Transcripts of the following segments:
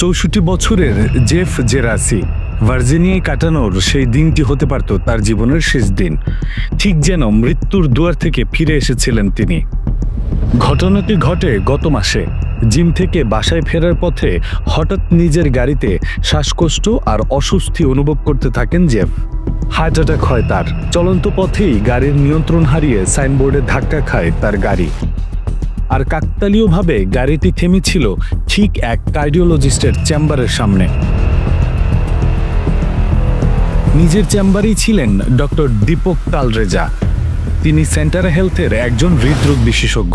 ৬৪ বছরের জেফ জেরাসি ভার্জিনিয়ায় কাটানোর সেই দিনটি হতে পারত তার জীবনের শেষ দিন। ঠিক যেন মৃত্যুর দুয়ার থেকে ফিরে এসেছিলেন তিনি। ঘটনাটি ঘটে গত মাসে। জিম থেকে বাসায় ফেরার পথে হঠাৎ নিজের গাড়িতে শ্বাসকষ্ট আর অস্বস্তি অনুভব করতে থাকেন জেফ। হার্ট অ্যাটাক হয় তার। চলন্ত পথেই গাড়ির নিয়ন্ত্রণ হারিয়ে সাইনবোর্ডে ধাক্কা খায় তার গাড়ি। আর কাকতালীয়ভাবে গাড়িটি থেমেছিল ঠিক এক কার্ডিওলজিস্টের চেম্বারের সামনে। নিজের চেম্বারেই ছিলেন ডক্টর দীপক তালরেজা। তিনি সেন্টার হেলথের একজন হৃদরোগ বিশেষজ্ঞ।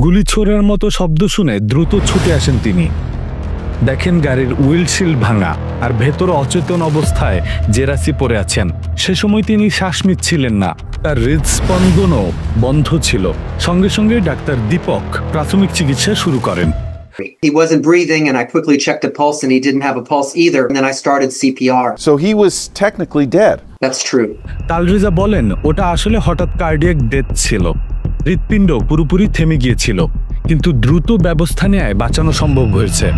গুলি ছোড়ার মতো শব্দ শুনে দ্রুত ছুটে আসেন তিনি। দেখেন গাড়ির উইন্ডশিল্ড ভাঙা আর ভেতরে অচেতন অবস্থায় জেরাসি পড়ে আছেন। সে সময় তিনি শ্বাস নিচ্ছিলেন না, তার হৃদস্পন্দনও বন্ধ ছিল। সঙ্গে সঙ্গে ডাক্তার দীপক প্রাথমিক চিকিৎসা শুরু করেন। He wasn't breathing and I quickly checked a pulse and he didn't have a pulse either, and then I started CPR. So he was technically dead. That's true. Talreja বলেন ওটা আসলে হঠাৎ কার্ডিয়াক ডেথ ছিল। হৃৎপিণ্ড পুরোপুরি থেমে গিয়েছিল, কিন্তু দ্রুত ব্যবস্থা নেয় বাঁচানো সম্ভব হয়েছে।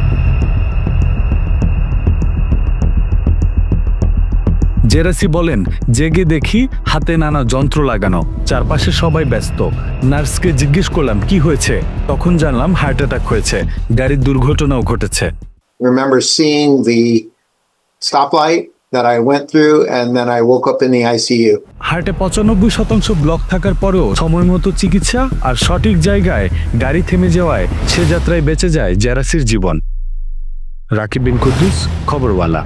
জেরাসি বলেন, জেগে দেখি হাতে নানা যন্ত্র লাগানো, চারপাশে সবাই ব্যস্ত। নার্সকে জিজ্ঞেস করলাম কি হয়েছে, তখন জানলাম হার্ট অ্যাটাক হয়েছে, গাড়ির দুর্ঘটনাও ঘটেছে। Remember seeing the stoplight that I went through and then I woke up in the ICU. হার্টে 95% ব্লক থাকার পরেও সময় মতো চিকিৎসা আর সঠিক জায়গায় গাড়ি থেমে যাওয়ায় সে যাত্রায় বেঁচে যায় জেরাসির জীবন। রাকিব বিন কুদ্দুস, খবরওয়ালা।